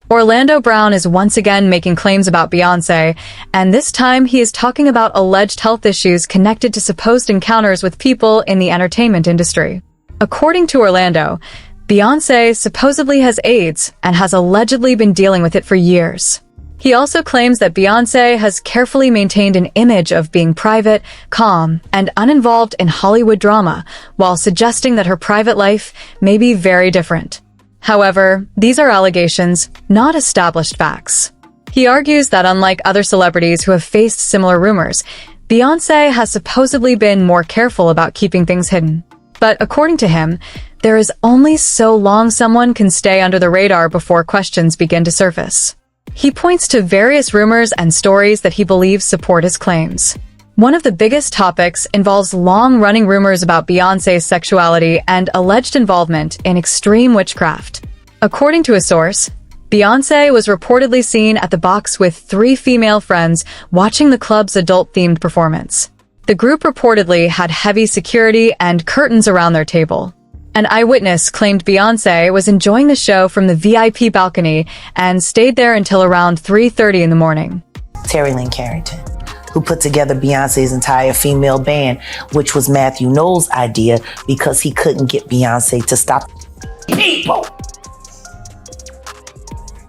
Orlando Brown is once again making claims about Beyonce, and this time he is talking about alleged health issues connected to supposed encounters with people in the entertainment industry. According to Orlando, Beyonce supposedly has AIDS and has allegedly been dealing with it for years. He also claims that Beyonce has carefully maintained an image of being private, calm, and uninvolved in Hollywood drama, while suggesting that her private life may be very different. However, these are allegations, not established facts. He argues that unlike other celebrities who have faced similar rumors, Beyonce has supposedly been more careful about keeping things hidden. But according to him, there is only so long someone can stay under the radar before questions begin to surface. He points to various rumors and stories that he believes support his claims. One of the biggest topics involves long-running rumors about Beyonce's sexuality and alleged involvement in extreme witchcraft. According to a source, Beyonce was reportedly seen at the box with 3 female friends watching the club's adult-themed performance. The group reportedly had heavy security and curtains around their table. An eyewitness claimed Beyonce was enjoying the show from the VIP balcony and stayed there until around 3:30 in the morning. Terry Lynn Carrington, who put together Beyonce's entire female band, which was Matthew Knowles' idea because he couldn't get Beyonce to stop people.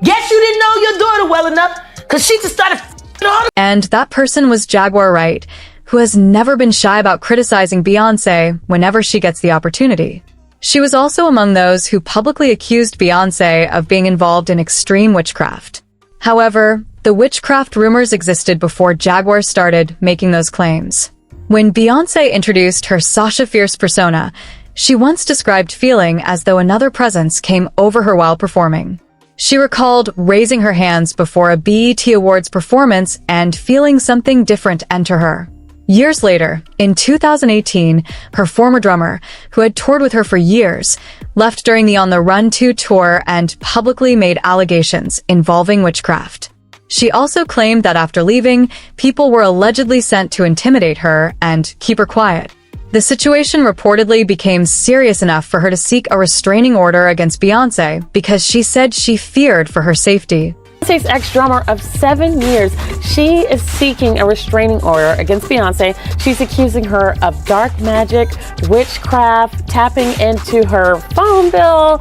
Guess you didn't know your daughter well enough because she just started all the. And that person was Jaguar Wright, who has never been shy about criticizing Beyonce whenever she gets the opportunity. She was also among those who publicly accused Beyonce of being involved in extreme witchcraft. However, the witchcraft rumors existed before Jaguar started making those claims. When Beyonce introduced her Sasha Fierce persona, she once described feeling as though another presence came over her while performing. She recalled raising her hands before a BET Awards performance and feeling something different enter her. Years later, in 2018, her former drummer, who had toured with her for years, left during the On the Run 2 tour and publicly made allegations involving witchcraft. She also claimed that after leaving, people were allegedly sent to intimidate her and keep her quiet. The situation reportedly became serious enough for her to seek a restraining order against Beyonce because she said she feared for her safety. Beyonce's ex-drummer of 7 years, she is seeking a restraining order against Beyonce. She's accusing her of dark magic, witchcraft, tapping into her phone bill,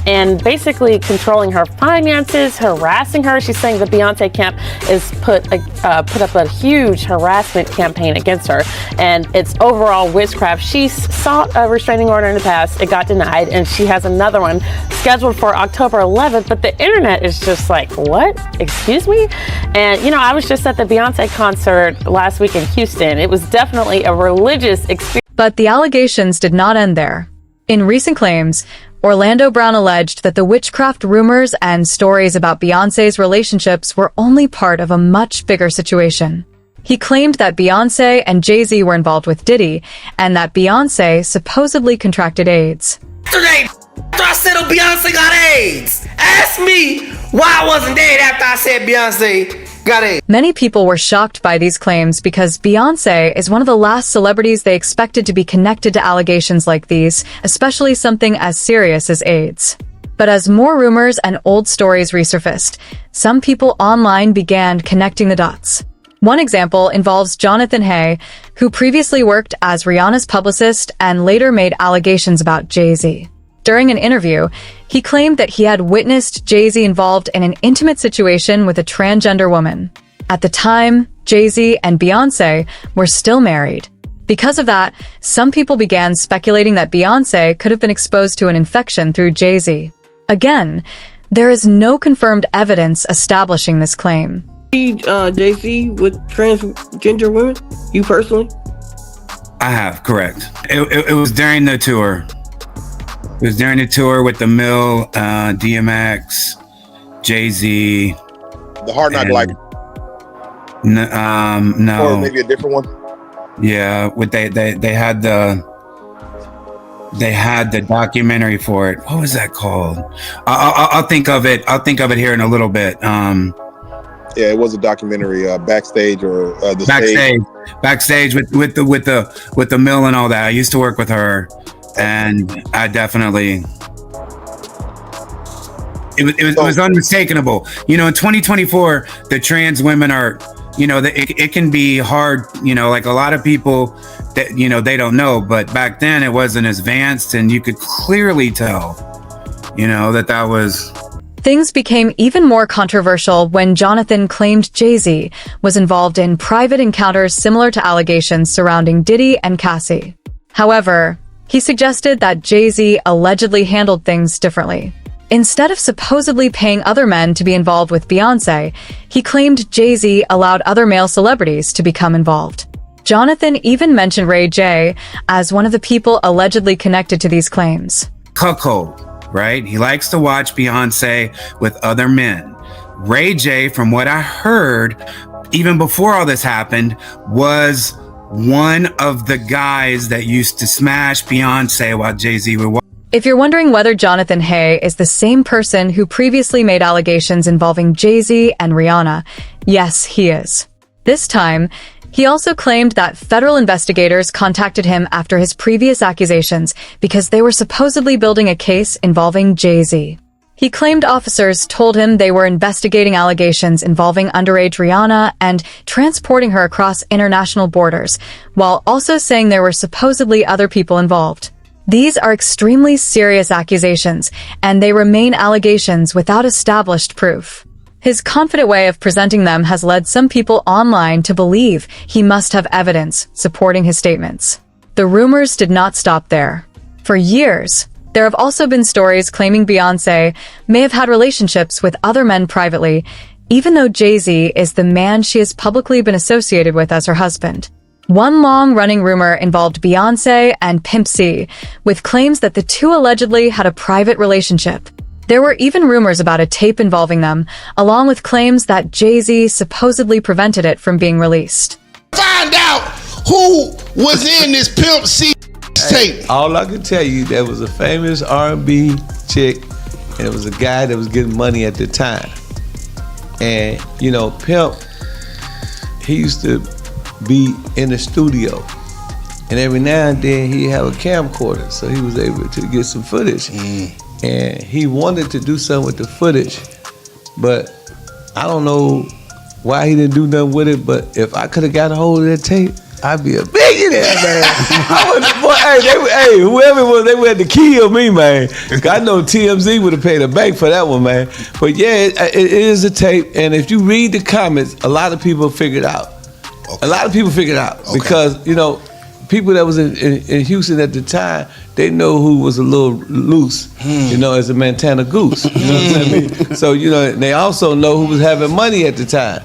and basically controlling her finances, harassing her. She's saying the Beyonce camp is put up a huge harassment campaign against her, and it's overall witchcraft. She sought a restraining order in the past. It got denied, and she has another one scheduled for October 11th, but the internet is just like, what? Excuse me? And, I was just at the Beyonce concert last week in Houston. It was definitely a religious experience. But the allegations did not end there. In recent claims, Orlando Brown alleged that the witchcraft rumors and stories about Beyonce's relationships were only part of a much bigger situation. He claimed that Beyonce and Jay-Z were involved with Diddy, and that Beyonce supposedly contracted AIDS. Yesterday, after I said Beyonce got AIDS, ask me why I wasn't dead after I said Beyonce got AIDS. Many people were shocked by these claims because Beyonce is one of the last celebrities they expected to be connected to allegations like these, especially something as serious as AIDS. But as more rumors and old stories resurfaced, some people online began connecting the dots. One example involves Jonathan Hay, who previously worked as Rihanna's publicist and later made allegations about Jay-Z. During an interview, he claimed that he had witnessed Jay-Z involved in an intimate situation with a transgender woman. At the time, Jay-Z and Beyonce were still married. Because of that, some people began speculating that Beyonce could have been exposed to an infection through Jay-Z. Again, there is no confirmed evidence establishing this claim. Jay-Z with transgender women? You personally? I have, correct. It was during the tour. It was during the tour with the Mill, DMX, Jay-Z. The Hard Knock Life. No. Or maybe a different one. Yeah, they had the documentary for it. What was that called? I'll think of it. I'll think of it here in a little bit. Yeah, it was a documentary, backstage or the backstage with the Mill and all that. I used to work with her, and I definitely It was unmistakable. You know, in 2024, the trans women are, you know, it can be hard, you know, like a lot of people that, you know, they don't know, but back then it wasn't as advanced, and you could clearly tell, you know, that was... Things became even more controversial when Jonathan claimed Jay-Z was involved in private encounters similar to allegations surrounding Diddy and Cassie. However, he suggested that Jay-Z allegedly handled things differently. Instead of supposedly paying other men to be involved with Beyonce, he claimed Jay-Z allowed other male celebrities to become involved. Jonathan even mentioned Ray J as one of the people allegedly connected to these claims. Cuckold, right? He likes to watch Beyonce with other men. Ray J, from what I heard, even before all this happened, was one of the guys that used to smash Beyonce while Jay-Z would watch. If you're wondering whether Jonathan Hay is the same person who previously made allegations involving Jay-Z and Rihanna, yes, he is. This time, he also claimed that federal investigators contacted him after his previous accusations because they were supposedly building a case involving Jay-Z. He claimed officers told him they were investigating allegations involving underage Rihanna and transporting her across international borders, while also saying there were supposedly other people involved. These are extremely serious accusations, and they remain allegations without established proof. His confident way of presenting them has led some people online to believe he must have evidence supporting his statements. The rumors did not stop there. For years, there have also been stories claiming Beyonce may have had relationships with other men privately, even though Jay-Z is the man she has publicly been associated with as her husband. One long-running rumor involved Beyonce and Pimp C, with claims that the two allegedly had a private relationship. There were even rumors about a tape involving them, along with claims that Jay-Z supposedly prevented it from being released. Find out who was in this Pimp C tape. All I can tell you, there was a famous R&B chick, and it was a guy that was getting money at the time. And, you know, Pimp, he used to be in the studio, and every now and then he'd have a camcorder, so he was able to get some footage. And he wanted to do something with the footage, but I don't know why he didn't do nothing with it. But if I could have got a hold of that tape, I'd be a billionaire, man. Whoever it was, they would have to kill me, man. I know TMZ would have paid a bank for that one, man. But yeah, it is a tape, and if you read the comments, a lot of people figured out. Okay. A lot of people figured out because, you know, people that was in Houston at the time, they know who was a little loose, you know, as a Montana goose. You know what I mean? So, you know, they also know who was having money at the time.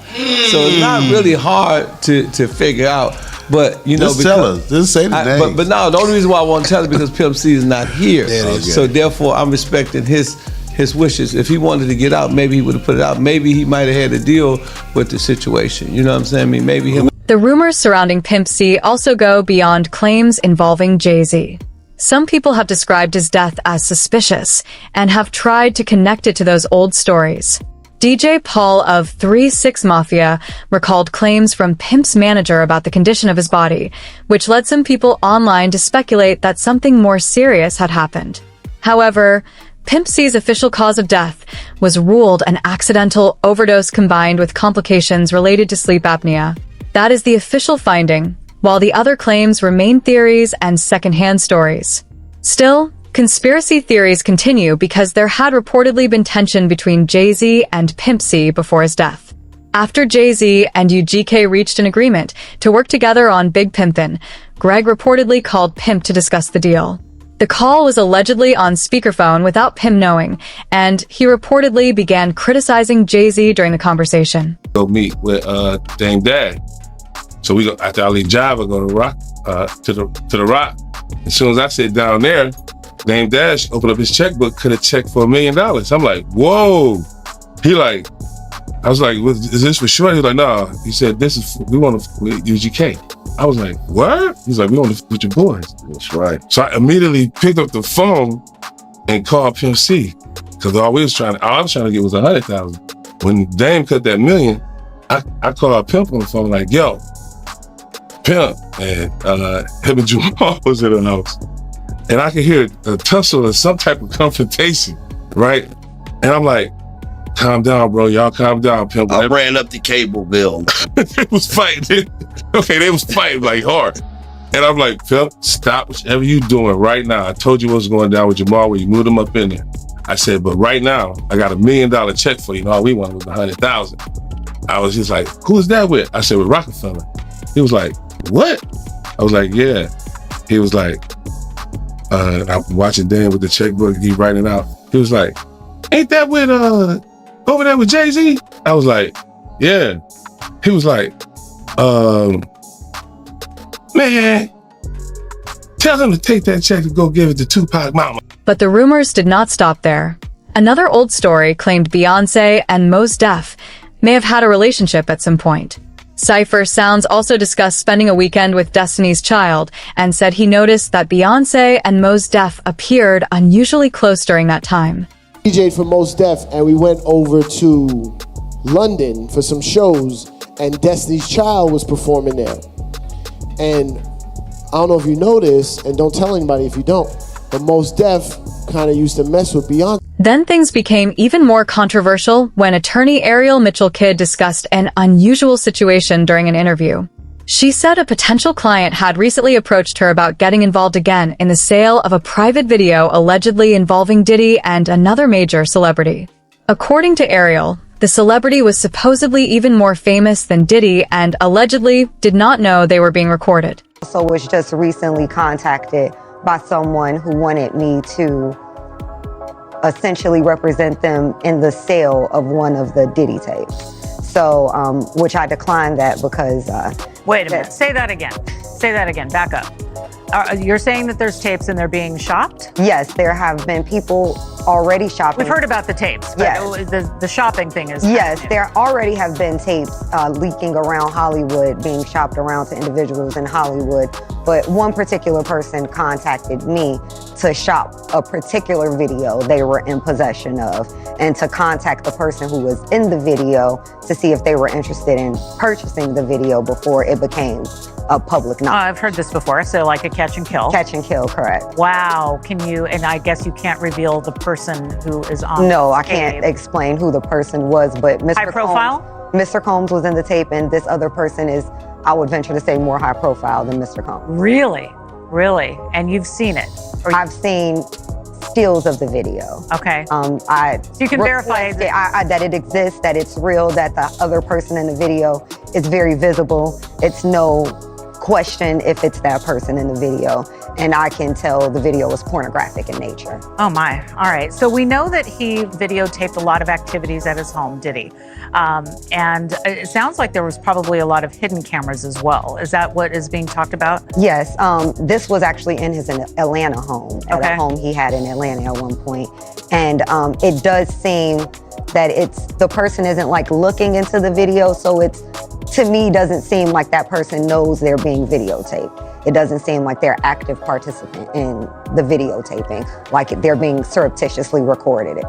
So it's not really hard to figure out. But, you know, just tell us. Just say the name. But no, the only reason why I want to tell it is because Pimp C is not here. So therefore, I'm respecting his wishes. If he wanted to get out, maybe he would have put it out. Maybe he might have had to deal with the situation. You know what I'm saying? I mean, maybe him. The rumors surrounding Pimp C also go beyond claims involving Jay-Z. Some people have described his death as suspicious and have tried to connect it to those old stories. DJ Paul of 3-6 Mafia recalled claims from Pimp's manager about the condition of his body, which led some people online to speculate that something more serious had happened. However, Pimp C's official cause of death was ruled an accidental overdose combined with complications related to sleep apnea. That is the official finding, while the other claims remain theories and secondhand stories. Still, conspiracy theories continue because there had reportedly been tension between Jay-Z and Pimp C before his death. After Jay-Z and UGK reached an agreement to work together on Big Pimpin', Greg reportedly called Pimp to discuss the deal. The call was allegedly on speakerphone without Pimp knowing, and he reportedly began criticizing Jay-Z during the conversation. Go meet with Dame Dash. So we go after I leave Java, go to Rock to the Rock. As soon as I sit down there, Dame Dash opened up his checkbook, cut a check for $1 million. I'm like, whoa. He like, I was like, is this for sure? He was like, no. He said, we want to UGK. I was like, what? He's like, we want to with your boys. That's right. So I immediately picked up the phone and called Pimp C, because all I was trying to get was 100,000. When Dame cut that $1 million, I called Pimp on the phone like, yo, Pimp, and him and Jamal was in the house. And I could hear a tussle or some type of confrontation, right? And I'm like, calm down, bro. Y'all calm down, pimp. I ran up the cable bill. They was fighting. Okay, they was fighting like hard. And I'm like, pimp, stop whatever you doing right now. I told you what was going down with Jamal when you moved him up in there. I said, but right now, I got $1 million check for you. And all we wanted was 100,000. I was just like, who is that with? I said, with Rockefeller. He was like, what? I was like, yeah. He was like, I'm watching Dan with the checkbook, he writing it out. He was like, ain't that with, over there with Jay-Z? I was like, yeah. He was like, man, tell him to take that check and go give it to Tupac mama. But the rumors did not stop there. Another old story claimed Beyonce and Mos Def may have had a relationship at some point. Cypher Sounds also discussed spending a weekend with Destiny's Child and said he noticed that Beyonce and Mos Def appeared unusually close during that time. DJ'd for Mos Def, and we went over to London for some shows, and Destiny's Child was performing there. And I don't know if you know this, and don't tell anybody if you don't, but Mos Def kind of used to mess with Beyonce. Then things became even more controversial when attorney Ariel Mitchell-Kidd discussed an unusual situation during an interview. She said a potential client had recently approached her about getting involved again in the sale of a private video allegedly involving Diddy and another major celebrity. According to Ariel, the celebrity was supposedly even more famous than Diddy and allegedly did not know they were being recorded. So was just recently contacted by someone who wanted me to essentially represent them in the sale of one of the Diddy tapes. So, which I declined that because... Wait a minute, say that again. Say that again, back up. You're saying that there's tapes and they're being shopped? Yes, there have been people already shopping. We've heard about the tapes, but yes. The shopping thing is... Yes, there already have been tapes leaking around Hollywood, being shopped around to individuals in Hollywood. But one particular person contacted me to shop a particular video they were in possession of, and to contact the person who was in the video to see if they were interested in purchasing the video before it became a public knowledge. I've heard this before, so like a catch and kill. Catch and kill, correct. Wow, can you, and I guess you can't reveal the person who is on No, the I can't explain who the person was, but Mr. High profile? Mr. Combs was in the tape, and this other person is, I would venture to say, more high profile than Mr. Combs. Really? Really? And you've seen it? I've seen stills of the video. Okay. So you can verify that it exists, that it's real, that the other person in the video is very visible. It's no question if it's that person in the video. And I can tell the video was pornographic in nature. Oh my, all right. So we know that he videotaped a lot of activities at his home, did he? And it sounds like there was probably a lot of hidden cameras as well. Is that what is being talked about? Yes, this was actually in his Atlanta home, at a home he had in Atlanta at one point. And it does seem that the person isn't like looking into the video, so it's, to me, doesn't seem like that person knows they're being videotaped. It doesn't seem like they're active participant in the videotaping, like they're being surreptitiously recorded it.